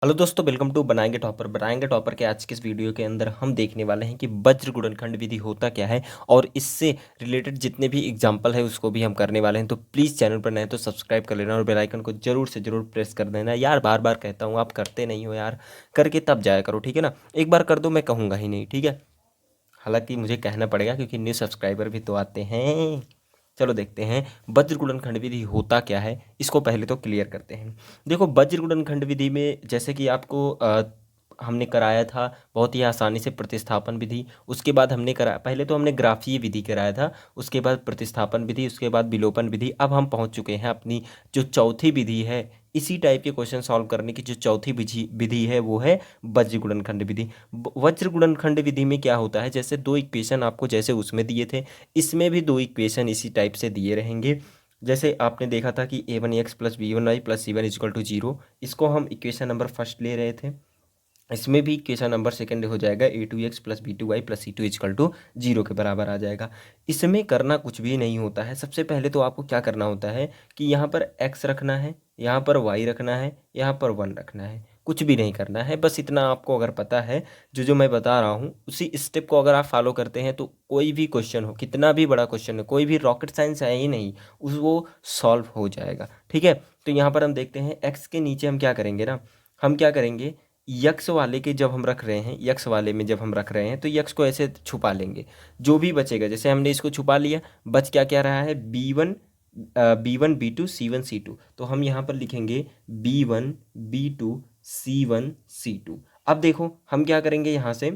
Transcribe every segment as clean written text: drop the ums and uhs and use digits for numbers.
Hello दोस्तों, welcome to बनाएंगे topper के आज के इस वीडियो के अंदर हम देखने वाले हैं कि वज्र गुणनखंड विधि होता क्या है और इससे रिलेटेड जितने भी एग्जाम्पल है उसको भी हम करने वाले हैं। तो प्लीज़ चैनल पर नए तो सब्सक्राइब कर लेना और बेल आइकन को जरूर से जरूर प्रेस कर देना यार। बार बार कहता हूँ, आप करते नहीं हो यार, करके तब जाया करो, ठीक है ना। एक बार कर दो, मैं कहूँगा ही नहीं, ठीक है। हालांकि मुझे कहना पड़ेगा क्योंकि न्यू सब्सक्राइबर भी तो आते हैं। चलो देखते हैं वज्र गुणनखंड विधि होता क्या है, इसको पहले तो क्लियर करते हैं। देखो, वज्र गुणनखंड विधि में जैसे कि आपको हमने कराया था बहुत ही आसानी से प्रतिस्थापन विधि। उसके बाद हमने करा, पहले तो हमने ग्राफीय विधि कराया था, उसके बाद प्रतिस्थापन विधि, उसके बाद विलोपन विधि। अब हम पहुंच चुके हैं अपनी जो चौथी विधि है, इसी टाइप के क्वेश्चन सॉल्व करने की जो चौथी विधि विधि है वो है वज्र गुणनखंड विधि। वज्र गुणनखंड विधि में क्या होता है, जैसे दो इक्वेशन आपको जैसे उसमें दिए थे, इसमें भी दो इक्वेशन इसी टाइप से दिए रहेंगे। जैसे आपने देखा था कि a1x plus b1y plus c1 is equal to zero, इसको हम इक्वेशन नंबर फर्स्ट ले रहे थे। इसमें भी इक्वेशन नंबर सेकंड हो जाएगा a2x plus b2y plus c2 is equal to zero के बराबर आ जाएगा। इसमें करना कुछ भी नहीं होता है। सबसे पहले तो आपको क्या करना होता है कि यहाँ पर x रखना है, यहाँ पर y रखना है, यहाँ पर 1 रखना है। कुछ भी नहीं करना है, बस इतना आपको अगर पता है, जो जो मैं बता रहा हूँ उसी स्टेप को अगर आप फॉलो करते हैं तो कोई भी क्वेश्चन हो, कितना भी बड़ा क्वेश्चन हो, कोई भी रॉकेट साइंस है ही नहीं, उस वो सॉल्व हो जाएगा, ठीक है। तो यहाँ पर हम देखते हैं x के नीचे हम क्या करेंगे ना, हम क्या करेंगे, यक्स वाले के जब हम रख रहे हैं, यक्स वाले में जब हम रख रहे हैं तो यक्स को ऐसे छुपा लेंगे। जो भी बचेगा, जैसे हमने इसको छुपा लिया, बच क्या क्या रहा है, b1 b2 c1 c2। तो हम यहाँ पर लिखेंगे b1 b2 c1 c2। अब देखो हम क्या करेंगे, यहाँ से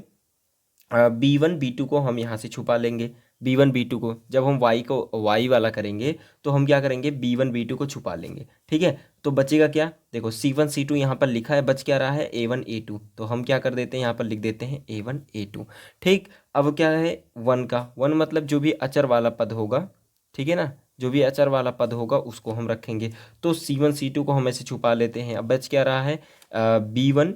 b1 b2 को हम यहाँ से छुपा लेंगे। b1 b2 को जब हम y को y वाला करेंगे तो हम क्या करेंगे, b1 b2 को छुपा लेंगे, ठीक है। तो बचेगा क्या, देखो c1 c2 यहाँ पर लिखा है, बच क्या रहा है a1 a2। तो हम क्या कर देते हैं, यहाँ पर लिख देते हैं a1 a2, ठीक। अब क्या है, 1 का 1 मतलब जो भी अचर वाला पद होगा, ठीक है ना, जो भी अचर वाला पद होगा उसको हम रखेंगे। तो c1 c2 को हम ऐसे छुपा लेते हैं। अब बच क्या रहा है, b1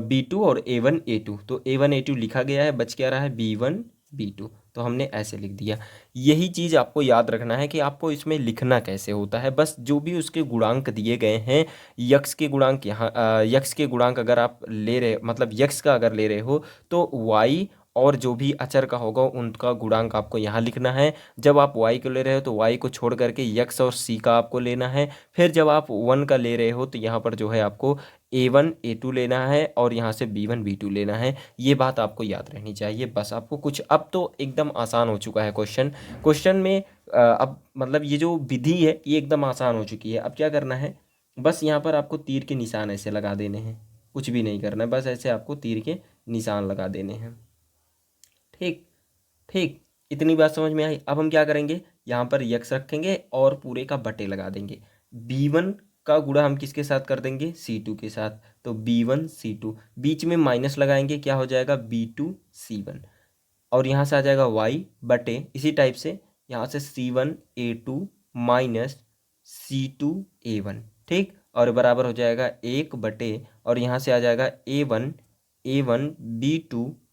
b2 और a1 a2। तो a1 a2 लिखा गया है, बच क्या रहा है b1 b2। तो हमने ऐसे लिख दिया। यही चीज़ आपको याद रखना है कि आपको इसमें लिखना कैसे होता है। बस जो भी उसके गुणांक दिए गए हैं, यक्स के गुणांक यहाँ यक्स के गुणांक अगर आप ले रहे, मतलब यक्स का अगर ले रहे हो तो y और जो भी अचर का होगा उनका गुणांक आपको यहाँ लिखना है। जब आप y को ले रहे हो तो y को छोड़ करके यक्स और c का आपको लेना है। फिर जब आप 1 का ले रहे हो तो यहाँ पर जो है आपको a1 a2 लेना है और यहाँ से b1 b2 लेना है। ये बात आपको याद रहनी चाहिए। बस आपको कुछ, अब तो एकदम आसान हो चुका है क्वेश्चन। क्वेश्चन में अब मतलब ये जो विधि है ये एकदम आसान हो चुकी है। अब क्या करना है, बस यहाँ पर आपको तीर के निशान ऐसे लगा देने हैं, कुछ भी नहीं करना है, बस ऐसे आपको तीर के निशान लगा देने हैं, ठीक। ठीक, इतनी बात समझ में आई। अब हम क्या करेंगे, यहाँ पर यक्स रखेंगे और पूरे का बटे लगा देंगे। b1 का गुणा हम किसके साथ कर देंगे, c2 के साथ। तो b1 c2, बीच में माइनस लगाएंगे, क्या हो जाएगा b2 c1। और यहाँ से आ जाएगा y बटे, इसी टाइप से यहाँ से c1 a2 minus c2 a1, ठीक। और बराबर हो जाएगा 1 बटे, और यहाँ से आ जाएगा a1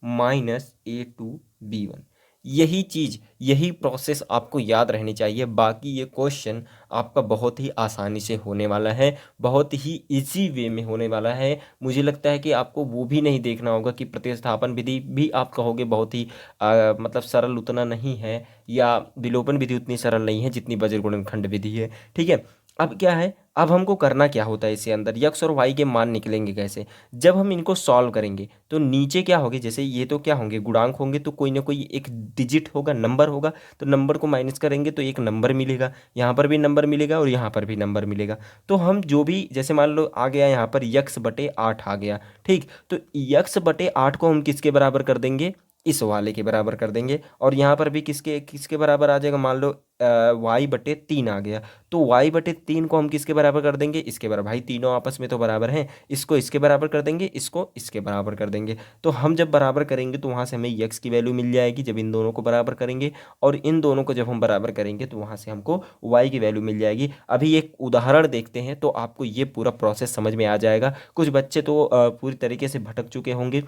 माइनस a2 यही चीज़, यही प्रोसेस आपको याद रहनी चाहिए। बाकी ये क्वेश्चन आपका बहुत ही आसानी से होने वाला है, बहुत ही इजी वे में होने वाला है। मुझे लगता है कि आपको वो भी नहीं देखना होगा कि प्रतिस्थापन विधि भी आप कहोगे बहुत ही मतलब सरल उतना नहीं है, या विलोपन विधि उतनी सरल नहीं है जितनी वज्र गुणनखंड विधि है, ठीक है। अब क्या है, अब हमको करना क्या होता है, इसके अंदर यक्स और वाई के मान निकलेंगे कैसे, जब हम इनको सॉल्व करेंगे तो नीचे क्या होगी, जैसे ये तो क्या होंगे, गुणांक होंगे, तो कोई ना कोई एक डिजिट होगा, नंबर होगा। तो नंबर को माइनस करेंगे तो एक नंबर मिलेगा, यहाँ पर भी नंबर मिलेगा और यहाँ पर भी नंबर मिलेगा। तो हम जो भी, जैसे मान लो आ गया यहाँ पर x/8 आ गया, ठीक। तो x/8 को हम किसके बराबर कर देंगे, इस वाले के बराबर कर देंगे। और यहाँ पर भी किसके किसके बराबर आ जाएगा, मान लो y/3 आ गया, तो y/3 को हम किसके बराबर कर देंगे, इसके बराबर। भाई तीनों आपस में तो बराबर हैं, इसको इसके बराबर कर देंगे, इसको इसके बराबर कर देंगे। तो हम जब बराबर करेंगे तो वहाँ से हमें x की वैल्यू मिल जाएगी जब इन दोनों को बराबर करेंगे, और इन दोनों को जब हम बराबर करेंगे तो वहाँ से हमको y की वैल्यू मिल जाएगी। अभी एक उदाहरण देखते हैं तो आपको ये पूरा प्रोसेस समझ में आ जाएगा। कुछ बच्चे तो पूरी तरीके से भटक चुके होंगे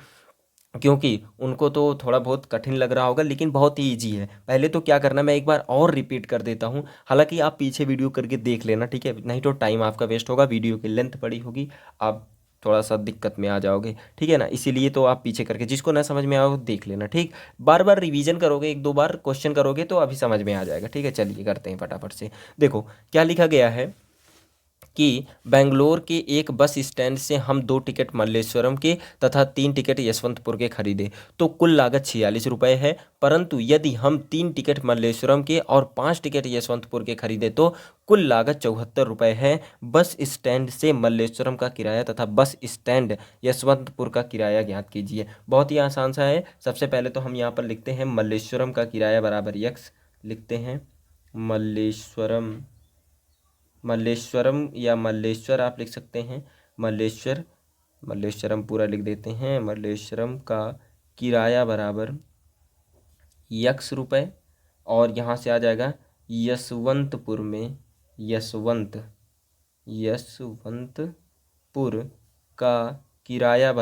क्योंकि उनको तो थोड़ा बहुत कठिन लग रहा होगा, लेकिन बहुत ही ईजी है। पहले तो क्या करना, मैं एक बार और रिपीट कर देता हूँ, हालांकि आप पीछे वीडियो करके देख लेना, ठीक है, नहीं तो टाइम आपका वेस्ट होगा, वीडियो की लेंथ बड़ी होगी। आप थोड़ा सा दिक्कत में आ जाओगे, ठीक है ना। इसीलिए तो आप पीछे करके, जिसको ना समझ में आओ देख लेना, ठीक। बार बार रिवीजन करोगे, एक दो बार क्वेश्चन करोगे तो अभी समझ में आ जाएगा, ठीक है। चलिए करते हैं फटाफट से। देखो क्या लिखा गया है कि बेंगलोर के एक बस स्टैंड से हम 2 टिकट मल्लेश्वरम के तथा 3 टिकट यशवंतपुर के खरीदे तो कुल लागत 46 रुपये है, परंतु यदि हम 3 टिकट मल्लेश्वरम के और 5 टिकट यशवंतपुर के खरीदे तो कुल लागत 74 रुपये है। बस स्टैंड से मल्लेश्वरम का किराया तथा बस स्टैंड यशवंतपुर का किराया ज्ञात कीजिए। बहुत ही आसान सा है। सबसे पहले तो हम यहाँ पर लिखते हैं मल्लेश्वरम का किराया बराबर यक्स, लिखते हैं मल्लेश्वरम या मल्लेश्वर आप लिख सकते हैं। मल्लेश्वरम पूरा लिख देते हैं। मल्लेश्वरम का किराया बराबर यक्स रुपये, और यहाँ से आ जाएगा यशवंतपुर में, यशवंतपुर का किराया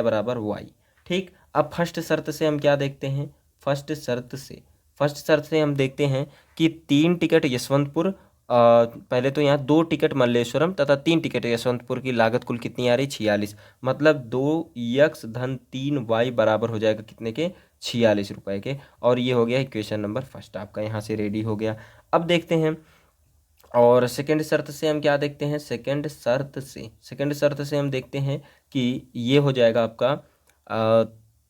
बराबर वाई, ठीक। अब फर्स्ट शर्त से हम क्या देखते हैं, फर्स्ट शर्त से हम देखते हैं कि 3 टिकट यशवंतपुर, पहले तो यहाँ 2 टिकट मल्लेश्वरम तथा 3 टिकट यशवंतपुर की लागत कुल कितनी आ रही, 46। मतलब 2x धन 3y बराबर हो जाएगा कितने के, 46 रुपये के। और ये हो गया इक्वेशन नंबर फर्स्ट आपका यहाँ से रेडी हो गया। अब देखते हैं और सेकंड शर्त से हम क्या देखते हैं, सेकंड शर्त से हम देखते हैं कि ये हो जाएगा आपका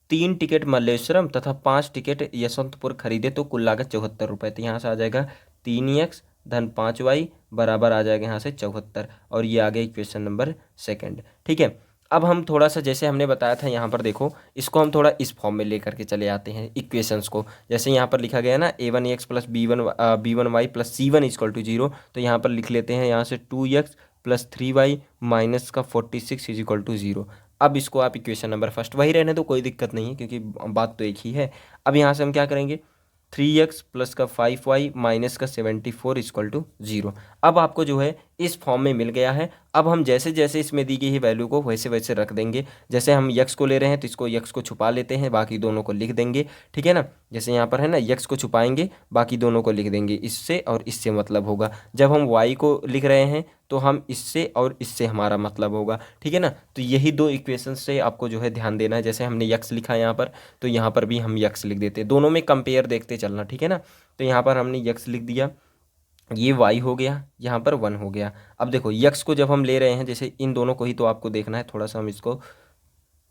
3 टिकट मल्लेश्वरम तथा 5 टिकट यशवंतपुर खरीदे तो कुल लागत 74 रुपये। तो यहाँ से आ जाएगा 3x धन 5y बराबर आ जाएगा यहाँ से 74, और ये आ गया इक्वेशन नंबर सेकंड, ठीक है। अब हम थोड़ा सा जैसे हमने बताया था यहाँ पर देखो, इसको हम थोड़ा इस फॉर्म में लेकर के चले आते हैं इक्वेशंस को। जैसे यहाँ पर लिखा गया है ना a1x plus b1y plus c1 equal to 0, तो यहाँ पर लिख लेते हैं यहाँ से 2x प्लस 3y माइनस का 46 इज इक्वल टू 0। अब इसको आप इक्वेशन नंबर फर्स्ट वही रहने दो, कोई दिक्कत नहीं है क्योंकि बात तो एक ही है। अब यहाँ से हम क्या करेंगे, 3x प्लस का 5y माइनस का 74 इक्वल टू 0। अब आपको जो है इस फॉर्म में मिल गया है। अब हम जैसे जैसे इसमें दी गई वैल्यू को वैसे वैसे रख देंगे। जैसे हम यक्स को ले रहे हैं तो इसको यक्स को छुपा लेते हैं, बाकी दोनों को लिख देंगे, ठीक है ना। जैसे यहाँ पर है ना, यक्स को छुपाएंगे, बाकी दोनों को लिख देंगे, इससे और इससे मतलब होगा। जब हम वाई को लिख रहे हैं तो हम इससे और इससे हमारा मतलब होगा, ठीक है ना। तो यही 2 इक्वेशन से आपको जो है ध्यान देना है। जैसे हमने यक्स लिखा यहाँ पर, तो यहाँ पर भी हम यक्स लिख देते हैं, दोनों में कंपेयर देखते चलना, ठीक है ना। तो यहाँ पर हमने यक्स लिख दिया, ये y हो गया, यहाँ पर 1 हो गया। अब देखो यक्स को जब हम ले रहे हैं, जैसे इन दोनों को ही तो आपको देखना है, थोड़ा सा हम इसको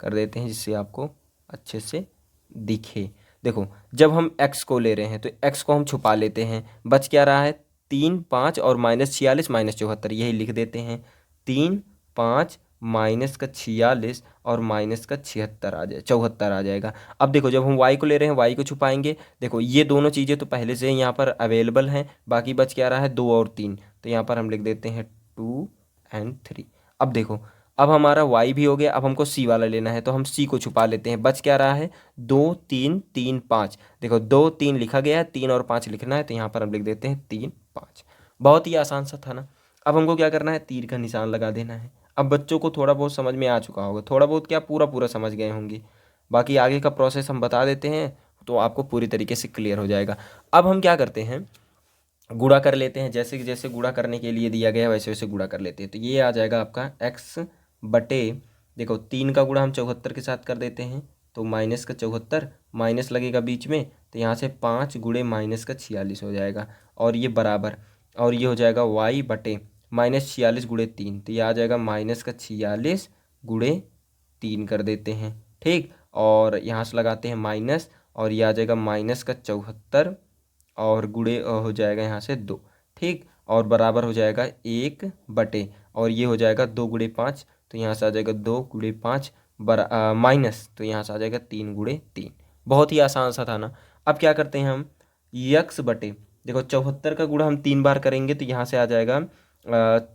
कर देते हैं जिससे आपको अच्छे से दिखे। देखो जब हम x को ले रहे हैं तो x को हम छुपा लेते हैं, बच क्या रहा है 3, 5 और माइनस 46 माइनस 74, यही लिख देते हैं। 3, 5 माइनस का 46 और माइनस का 74 आ जाएगा। अब देखो जब हम y को ले रहे हैं, y को छुपाएंगे, देखो ये दोनों चीज़ें तो पहले से यहाँ पर अवेलेबल हैं, बाकी बच क्या रहा है 2 और 3, तो यहाँ पर हम लिख देते हैं 2 और 3। अब देखो अब हमारा y भी हो गया। अब हमको c वाला लेना है तो हम c को छुपा लेते हैं, बच क्या रहा है 2, 3, 3, 5। देखो 2, 3 लिखा गया है, 3 और 5 लिखना है, तो यहाँ पर हम लिख देते हैं 3, 5। बहुत ही आसान सा था ना। अब हमको क्या करना है, तीर का निशान लगा देना है। अब बच्चों को थोड़ा बहुत समझ में आ चुका होगा, थोड़ा बहुत क्या पूरा समझ गए होंगे, बाकी आगे का प्रोसेस हम बता देते हैं तो आपको पूरी तरीके से क्लियर हो जाएगा। अब हम क्या करते हैं, गुणा कर लेते हैं। जैसे जैसे गुणा करने के लिए दिया गया है वैसे वैसे गुणा कर लेते हैं। तो ये आ जाएगा आपका x बटे, देखो 3 का गुणा हम 74 के साथ कर देते हैं तो माइनस का 74, माइनस लगेगा बीच में तो यहाँ से 5 गुणे माइनस का 46 हो जाएगा, और ये बराबर, और ये हो जाएगा y बटे माइनस 46 गुणे 3, तो ये आ जाएगा माइनस का 46 गुणे 3 कर देते हैं, ठीक। और यहाँ से लगाते हैं माइनस, और ये आ जाएगा माइनस का 74 और गुणे हो जाएगा यहाँ से 2, ठीक। और बराबर हो जाएगा 1 बटे, और ये हो जाएगा 2 गुणे 5, तो यहाँ से आ जाएगा 2 गुणे 5 माइनस, तो यहाँ से आ जाएगा 3 गुणे 3। बहुत ही आसान सा था ना। अब क्या करते हैं हम, यक्स बटे, देखो 74 का गुणा हम 3 बार करेंगे तो यहाँ से आ जाएगा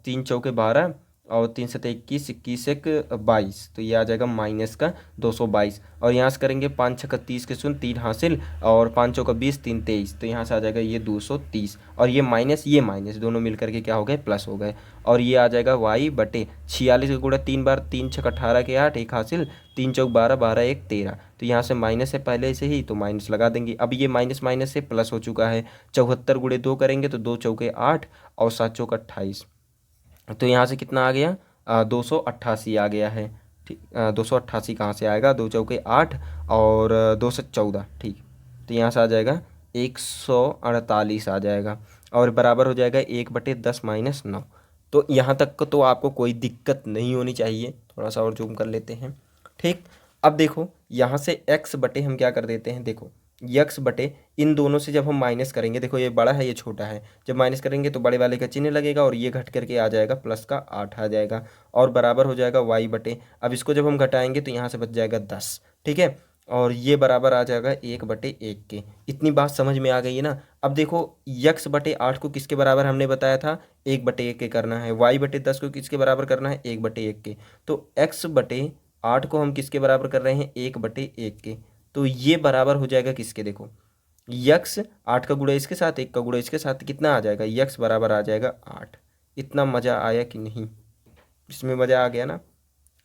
3 चौके 12 और 3 सत्ते 21, 21 एक 22, तो ये आ जाएगा माइनस का 222। और यहाँ से करेंगे 5 छक्का 30 के 3 हासिल, और 5 चौका 20, 3 23, तो यहाँ से आ जाएगा ये 230, और ये माइनस दोनों मिल करके क्या हो गए, प्लस हो गए। और ये आ जाएगा y बटे 46 का गुणा 3 बार, 3 छक्का 18 के 8, एक हासिल, 3 चौक 12, 12 एक 13, तो यहाँ से माइनस है पहले से ही तो माइनस लगा देंगे। अब ये माइनस माइनस से प्लस हो चुका है। 74 गुणे 2 करेंगे तो 2 चौके 8 और 7 चौक 28, तो यहाँ से कितना आ गया, 288 आ गया है। ठीक, 288 कहाँ से आएगा, 2 चौके 8 और 214, ठीक। तो यहाँ से आ जाएगा 148 आ जाएगा और बराबर हो जाएगा 1/10 - 9। तो यहाँ तक तो आपको कोई दिक्कत नहीं होनी चाहिए। थोड़ा सा और जूम कर लेते हैं, ठीक। अब देखो यहाँ से x बटे हम क्या कर देते हैं, देखो यक्स बटे इन दोनों से जब हम माइनस करेंगे, देखो ये बड़ा है ये छोटा है, जब माइनस करेंगे तो बड़े वाले का चिन्ह लगेगा और ये घट करके आ जाएगा +8 आ जाएगा और बराबर हो जाएगा y बटे, अब इसको जब हम घटाएंगे तो यहाँ से बच जाएगा 10, ठीक है। और ये बराबर आ जाएगा 1/1 के। इतनी बात समझ में आ गई है ना। अब देखो x/8 को किसके बराबर हमने बताया था, 1/1 के करना है। y/10 को किसके बराबर करना है, 1/1 के। तो x/8 को हम किसके बराबर कर रहे हैं, 1/1 के। तो ये बराबर हो जाएगा किसके, देखो यक्स 8 का गुणा इसके साथ, 1 का गुणा इसके साथ, कितना आ जाएगा, यक्स बराबर आ जाएगा 8। इतना मज़ा आया कि नहीं, इसमें मज़ा आ गया ना।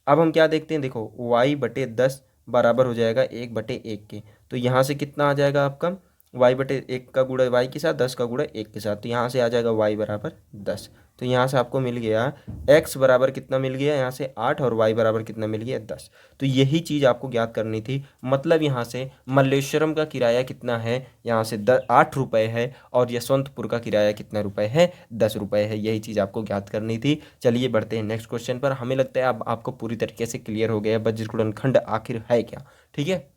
अब हम क्या देखते हैं, देखो y/10 बराबर हो जाएगा 1/1 के। तो यहाँ से कितना आ जाएगा आपका, y/1 का गुणा y के साथ, 10 का गुणा 1 के साथ, तो यहाँ से आ जाएगा y बराबर 10। तो यहाँ से आपको मिल गया x बराबर कितना मिल गया, यहाँ से 8 और y बराबर कितना मिल गया, 10। तो यही चीज़ आपको ज्ञात करनी थी। मतलब यहाँ से मल्लेश्वरम का किराया कितना है, यहाँ से 8 रुपये है और यशवंतपुर का किराया कितना रुपये है, 10 रुपये है। यही चीज़ आपको ज्ञात करनी थी। चलिए बढ़ते हैं नेक्स्ट क्वेश्चन पर। हमें लगता है अब आपको पूरी तरीके से क्लियर हो गया है वज्र गुणनखंड आखिर है क्या, ठीक है।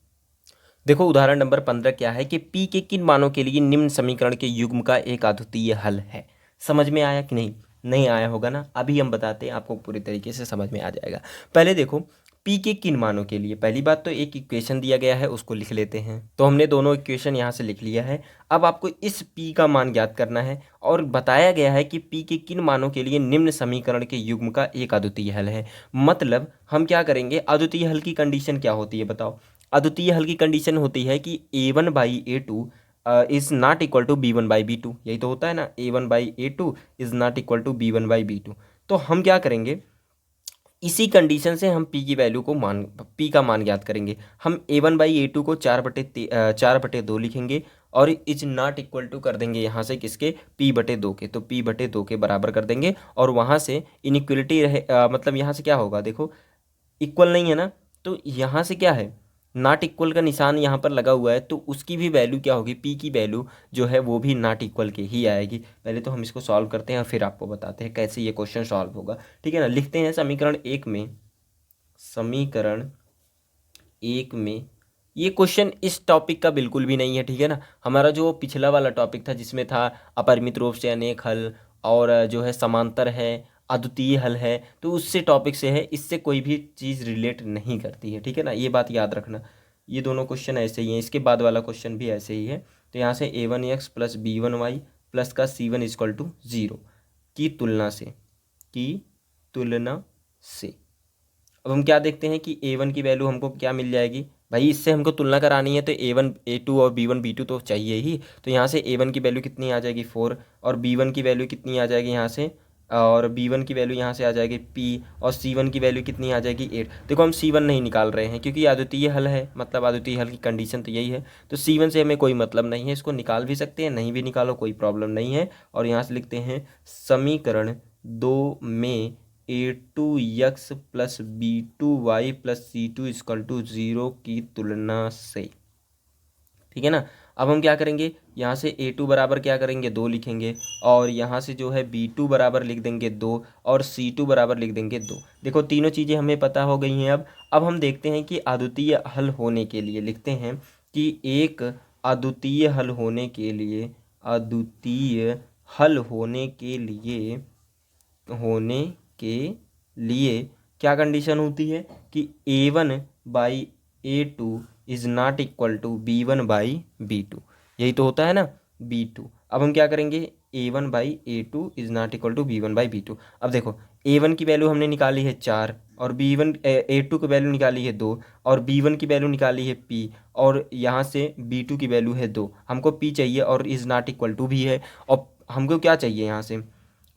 देखो उदाहरण नंबर 15 क्या है कि P के किन मानों के लिए निम्न समीकरण के युग्म का एक अद्वितीय हल है। समझ में आया कि नहीं, नहीं आया होगा ना। अभी हम बताते हैं, आपको पूरी तरीके से समझ में आ जाएगा। पहले देखो P के किन मानों के लिए, पहली बात तो एक इक्वेशन दिया गया है उसको लिख लेते हैं। तो हमने दोनों इक्वेशन यहाँ से लिख लिया है। अब आपको इस P का मान ज्ञात करना है और बताया गया है कि P के किन मानों के लिए निम्न समीकरण के युग्म का एक अद्वितीय हल है। मतलब हम क्या करेंगे, अद्वितीय हल की कंडीशन क्या होती है बताओ। अद्वितीय हल की कंडीशन होती है कि a1/a2 is not equal to b1/b2। यही तो होता है ना, a1/a2 is not equal to b1/b2। तो हम क्या करेंगे, इसी कंडीशन से हम p की वैल्यू को p का मान ज्ञात करेंगे। हम a1/a2 को 4/2 लिखेंगे और इज नॉट इक्वल टू कर देंगे यहाँ से किसके, p/2 के। तो p/2 के बराबर कर देंगे और वहाँ से इनइक्वलिटी रहे, मतलब यहाँ से क्या होगा, देखो इक्वल नहीं है ना, तो यहाँ से क्या है, नॉट इक्वल का निशान यहाँ पर लगा हुआ है, तो उसकी भी वैल्यू क्या होगी, p की वैल्यू जो है वो भी नॉट इक्वल के ही आएगी। पहले तो हम इसको सॉल्व करते हैं फिर आपको बताते हैं कैसे ये क्वेश्चन सॉल्व होगा, ठीक है ना। लिखते हैं समीकरण 1 में ये क्वेश्चन इस टॉपिक का बिल्कुल भी नहीं है, ठीक है ना। हमारा जो पिछला वाला टॉपिक था जिसमें था अपरिमित रूप से अनेक हल और जो है समांतर है, अद्वितीय हल है, तो उससे टॉपिक से है, इससे कोई भी चीज़ रिलेट नहीं करती है, ठीक है ना। ये बात याद रखना। ये दोनों क्वेश्चन ऐसे ही हैं, इसके बाद वाला क्वेश्चन भी ऐसे ही है। तो यहाँ से a1x + b1y प्लस का c1 = 0 की तुलना से अब हम क्या देखते हैं कि a1 की वैल्यू हमको क्या मिल जाएगी भाई, इससे हमको तुलना करानी है तो a1 a2 और b1 b2 तो चाहिए ही। तो यहाँ से a1 की वैल्यू कितनी आ जाएगी 4 और b1 की वैल्यू कितनी आ जाएगी यहाँ से, और b1 की वैल्यू यहाँ से आ जाएगी p और c1 की वैल्यू कितनी आ जाएगी 8। देखो हम c1 नहीं निकाल रहे हैं क्योंकि अद्वितीय हल है, मतलब अद्वितीय हल की कंडीशन तो यही है। तो c1 से हमें कोई मतलब नहीं है, इसको निकाल भी सकते हैं, नहीं भी निकालो कोई प्रॉब्लम नहीं है। और यहाँ से लिखते हैं समीकरण 2 में a2x + b2y + c2 = 0 की तुलना से, ठीक है ना। अब हम क्या करेंगे, यहाँ से a2 बराबर क्या करेंगे 2 लिखेंगे और यहाँ से जो है b2 बराबर लिख देंगे 2 और c2 बराबर लिख देंगे 2। देखो तीनों चीज़ें हमें पता हो गई हैं। अब हम देखते हैं कि अद्वितीय हल होने के लिए लिखते हैं कि एक अद्वितीय हल होने के लिए क्या कंडीशन होती है कि a1/a2 is not equal to b1/b2। यही तो होता है ना, b2। अब हम क्या करेंगे, a1/a2 is not equal to b1/b2। अब देखो a1 की वैल्यू हमने निकाली है 4 और a2 की वैल्यू निकाली है 2 और b1 की वैल्यू निकाली है p और यहाँ से b2 की वैल्यू है 2। हमको p चाहिए और इज़ नॉट इक्वल टू भी है और हमको क्या चाहिए, यहाँ से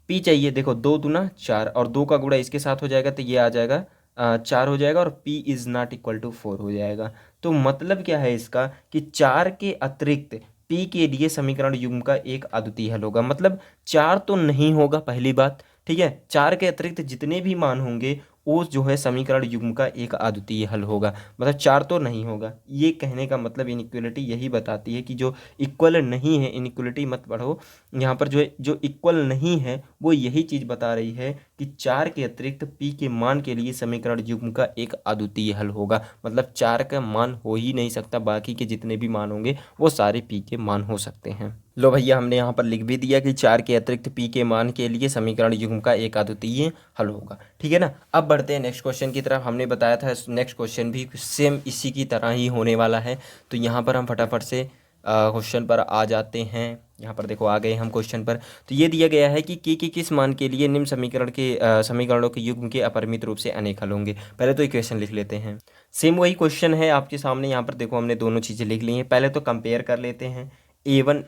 p चाहिए। देखो 2 दूना 4 और 2 का गुणा इसके साथ हो जाएगा तो ये आ जाएगा 4 हो जाएगा और p is not equal to 4 हो जाएगा। तो मतलब क्या है इसका कि 4 के अतिरिक्त p के लिए समीकरण युग्म का एक अद्वितीय हल होगा। मतलब 4 तो नहीं होगा पहली बात, ठीक है। 4 के अतिरिक्त जितने भी मान होंगे वो जो है समीकरण युग्म का एक अद्वितीय हल होगा, मतलब 4 तो नहीं होगा। ये कहने का मतलब इनइक्वलिटी यही बताती है कि जो इक्वल नहीं है, इनइक्वलिटी मत पढ़ो, यहाँ पर जो है जो इक्वल नहीं है वो यही चीज़ बता रही है कि 4 के अतिरिक्त p के मान के लिए समीकरण युग्म का एक अद्वितीय हल होगा, मतलब 4 का मान हो ही नहीं सकता, बाकी के जितने भी मान होंगे वो सारे p के मान हो सकते हैं। लो भैया, हमने यहाँ पर लिख भी दिया कि 4 के अतिरिक्त p के मान के लिए समीकरण युग्म का एक अद्वितीय हल होगा। ठीक है ना। अब बढ़ते हैं नेक्स्ट क्वेश्चन की तरफ। हमने बताया था नेक्स्ट क्वेश्चन भी सेम इसी की तरह ही होने वाला है, तो यहाँ पर हम फटाफट से क्वेश्चन पर आ जाते हैं। यहाँ पर देखो आ गए हम क्वेश्चन पर। तो ये दिया गया है कि के किस मान के लिए निम्न समीकरण के समीकरणों के युग्म के अपरिमित रूप से अनेक हल होंगे। पहले तो इक्वेशन लिख लेते हैं। सेम वही क्वेश्चन है आपके सामने। यहाँ पर देखो हमने दोनों चीज़ें लिख ली हैं। पहले तो कंपेयर कर लेते हैं। A1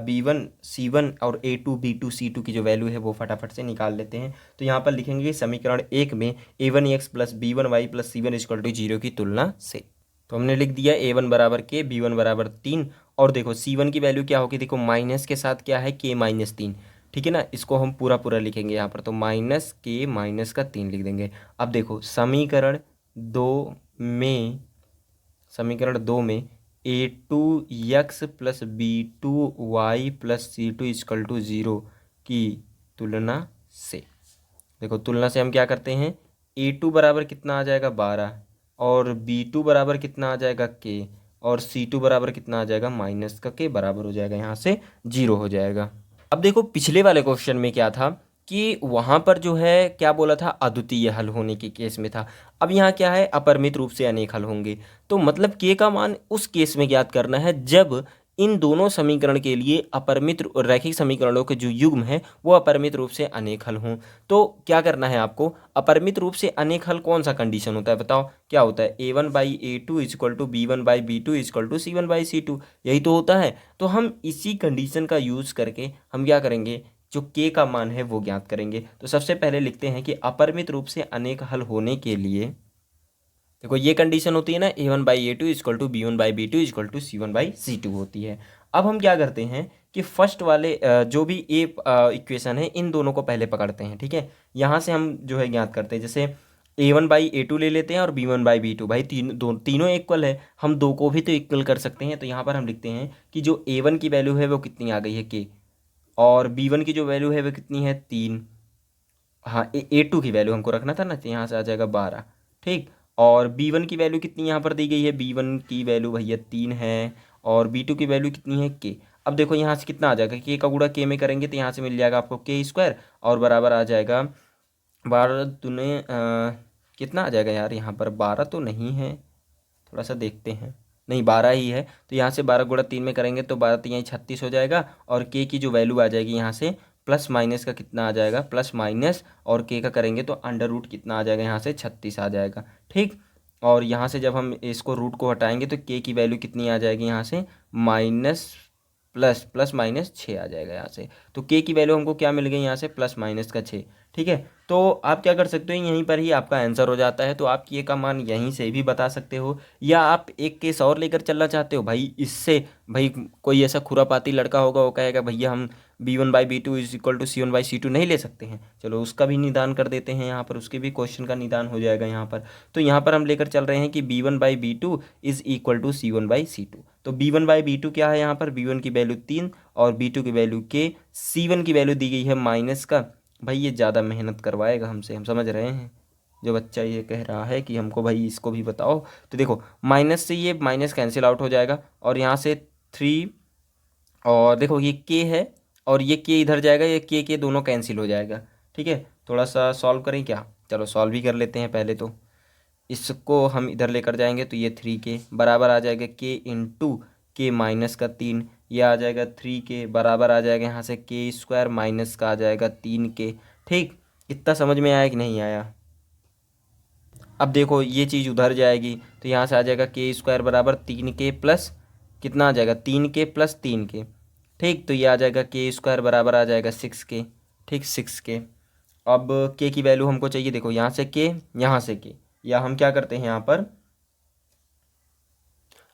B1 C1 और A2 B2 C2 की जो वैल्यू है वो फटाफट से निकाल लेते हैं। तो यहाँ पर लिखेंगे समीकरण 1 में A1x plus B1y plus C1 equal to 0 की तुलना से। तो हमने लिख दिया A1 बराबर के, B1 बराबर 3, और देखो C1 की वैल्यू क्या होगी, देखो माइनस के साथ क्या है K माइनस 3। ठीक है ना। इसको हम पूरा पूरा लिखेंगे यहाँ पर, तो माइनस K माइनस का 3 लिख देंगे। अब देखो समीकरण 2 में A2x plus B2y plus C2 equal to 0 की तुलना से, देखो तुलना से हम क्या करते हैं, A2 बराबर कितना आ जाएगा 12, और B2 बराबर कितना आ जाएगा K, और C2 बराबर कितना आ जाएगा माइनस का K बराबर हो जाएगा यहाँ से 0 हो जाएगा। अब देखो पिछले वाले क्वेश्चन में क्या था कि वहाँ पर जो है क्या बोला था, अद्वितीय हल होने के केस में था। अब यहाँ क्या है, अपरिमित रूप से अनेक हल होंगे। तो मतलब के का मान उस केस में ज्ञात करना है जब इन दोनों समीकरण के लिए अपरिमित रैखिक समीकरणों के जो युग्म है वो अपरिमित रूप से अनेक हल हों। तो क्या करना है आपको, अपरिमित रूप से अनेक हल कौन सा कंडीशन होता है बताओ, क्या होता है, A1/A2 equal to B1/B2 equal to C1/C2, यही तो होता है। तो हम इसी कंडीशन का यूज़ करके हम क्या करेंगे, जो के का मान है वो ज्ञात करेंगे। तो सबसे पहले लिखते हैं कि अपरिमित रूप से अनेक हल होने के लिए, देखो ये कंडीशन होती है ना, A1/A2 equal to B1/B2 equal to C1/C2 होती है। अब हम क्या करते हैं कि फर्स्ट वाले जो भी ए इक्वेशन है इन दोनों को पहले पकड़ते हैं। ठीक है। यहाँ से हम जो है ज्ञात करते हैं, जैसे A1/A2 ले लेते हैं और B1/B2, भाई तीनों इक्वल है, हम दो को भी तो इक्वल कर सकते हैं। तो यहाँ पर हम लिखते हैं कि जो A1 की वैल्यू है वो कितनी आ गई है K, और B1 की जो वैल्यू है वो कितनी है 3, हाँ A2 की वैल्यू हमको रखना था ना, तो यहाँ से आ जाएगा 12। ठीक। और B1 की वैल्यू कितनी यहाँ पर दी गई है, B1 की वैल्यू भैया 3 है, और B2 की वैल्यू कितनी है K। अब देखो यहाँ से कितना आ जाएगा, K का गुणा K में करेंगे तो यहाँ से मिल जाएगा आपको K स्क्वायर, और बराबर आ जाएगा 12 दूने कितना आ जाएगा यार, यहाँ पर 12 तो नहीं है, थोड़ा सा देखते हैं, नहीं 12 ही है। तो यहाँ से 12 गुणा 3 में करेंगे तो 12 यहीं 36 हो जाएगा, और के की जो वैल्यू आ जाएगी यहाँ से प्लस माइनस का कितना आ जाएगा, प्लस माइनस और के का करेंगे तो अंडर रूट कितना आ जाएगा, यहाँ से 36 आ जाएगा। ठीक। और यहाँ से जब हम इसको रूट को हटाएंगे तो के की वैल्यू कितनी आ जाएगी, यहाँ से माइनस प्लस माइनस 6 आ जाएगा यहाँ से। तो के की वैल्यू हमको क्या मिल गई यहाँ से, प्लस माइनस का 6। ठीक है। तो आप क्या कर सकते हो, यहीं पर ही आपका आंसर हो जाता है। तो आप के का मान यहीं से भी बता सकते हो, या आप एक केस और लेकर चलना चाहते हो भाई, इससे भाई कोई ऐसा खुरापाती लड़का होगा वो कहेगा भैया हम B1/B2 is equal to C1/C2 नहीं ले सकते हैं, चलो उसका भी निदान कर देते हैं यहाँ पर, उसके भी क्वेश्चन का निदान हो जाएगा यहाँ पर। तो यहाँ पर हम लेकर चल रहे हैं कि B1/B2 is equal to C1/C2। तो B1/B2 क्या है, यहाँ पर B1 की वैल्यू 3 और B2 की वैल्यू K, C1 की वैल्यू दी गई है माइनस का, भाई ये ज़्यादा मेहनत करवाएगा हमसे, हम समझ रहे हैं। जो बच्चा ये कह रहा है कि हमको भाई इसको भी बताओ, तो देखो माइनस से ये माइनस कैंसिल आउट हो जाएगा, और यहाँ से 3, और देखो ये के है और ये के इधर जाएगा, ये के दोनों कैंसिल हो जाएगा। ठीक है। थोड़ा सा सॉल्व करें क्या, चलो सॉल्व ही कर लेते हैं। पहले तो इसको हम इधर लेकर जाएंगे तो ये 3 के बराबर आ जाएगा के इंटू के माइनस का 3, ये आ जाएगा 3 के बराबर आ जाएगा यहाँ से के स्क्वायर माइनस का आ जाएगा 3 के। ठीक। इतना समझ में आया कि नहीं आया। अब देखो ये चीज़ उधर जाएगी तो यहाँ से आ जाएगा के स्क्वायर बराबर 3 के प्लस कितना आ जाएगा 3 के प्लस 3 के। ठीक। तो ये आ जाएगा के स्क्वायर बराबर आ जाएगा 6 के। ठीक 6 के। अब के की वैल्यू हमको चाहिए, देखो यहाँ से के यहाँ से के, या हम क्या करते हैं यहाँ पर,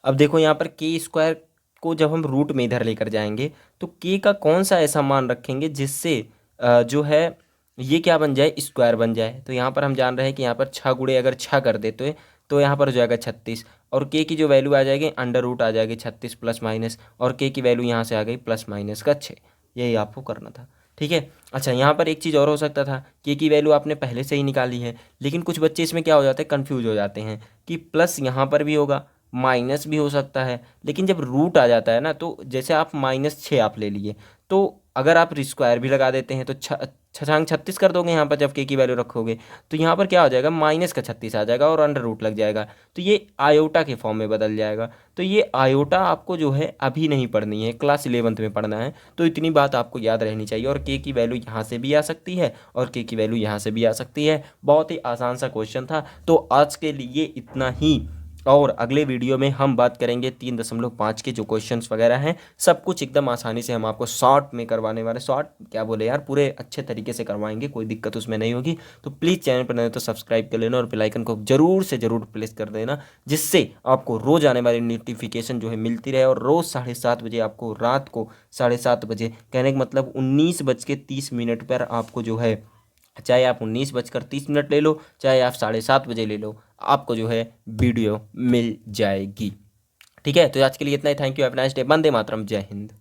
अब देखो यहाँ पर के स्क्वायर को जब हम रूट में इधर लेकर जाएंगे तो के का कौन सा ऐसा मान रखेंगे जिससे जो है ये क्या बन जाए, स्क्वायर बन जाए। तो यहाँ पर हम जान रहे हैं कि यहाँ पर 6 गुणे अगर 6 कर देते तो यहाँ पर हो जाएगा 36, और के की जो वैल्यू आ जाएगी अंडर रूट आ जाएगी 36 प्लस माइनस, और के की वैल्यू यहाँ से आ गई प्लस माइनस का 6। यही आपको करना था, ठीक है। अच्छा, यहाँ पर एक चीज़ और हो सकता था, के की वैल्यू आपने पहले से ही निकाली है, लेकिन कुछ बच्चे इसमें क्या हो जाते हैं, कन्फ्यूज हो जाते हैं कि प्लस यहाँ पर भी होगा, माइनस भी हो सकता है, लेकिन जब रूट आ जाता है ना, तो जैसे आप -6 आप ले लिए, तो अगर आप स्क्वायर भी लगा देते हैं तो छछांग 36 कर दोगे यहाँ पर, जब के की वैल्यू रखोगे तो यहाँ पर क्या हो जाएगा, माइनस का 36 आ जाएगा और अंडर रूट लग जाएगा, तो ये आयोटा के फॉर्म में बदल जाएगा। तो ये आयोटा आपको जो है अभी नहीं पढ़नी है, क्लास 11th में पढ़ना है। तो इतनी बात आपको याद रहनी चाहिए, और के की वैल्यू यहाँ से भी आ सकती है और के की वैल्यू यहाँ से भी आ सकती है। बहुत ही आसान सा क्वेश्चन था। तो आज के लिए इतना ही, और अगले वीडियो में हम बात करेंगे 3.5 के जो क्वेश्चंस वगैरह हैं, सब कुछ एकदम आसानी से हम आपको शॉर्ट में करवाने वाले, शॉर्ट क्या बोले यार, पूरे अच्छे तरीके से करवाएंगे, कोई दिक्कत उसमें नहीं होगी। तो प्लीज़ चैनल पर नए तो सब्सक्राइब कर लेना और बेल आइकन को जरूर से जरूर प्रेस कर देना, जिससे आपको रोज़ आने वाली नोटिफिकेशन जो है मिलती रहे, और रोज़ 7:30 बजे आपको, रात को 7:30 बजे, कहने का मतलब 19:30 पर आपको जो है, चाहे आप 19:30 ले लो, चाहे आप 7:30 बजे ले लो, आपको जो है वीडियो मिल जाएगी। ठीक है, तो आज के लिए इतना ही। Thank you, have a nice day. वंदे मातरम, जय हिंद।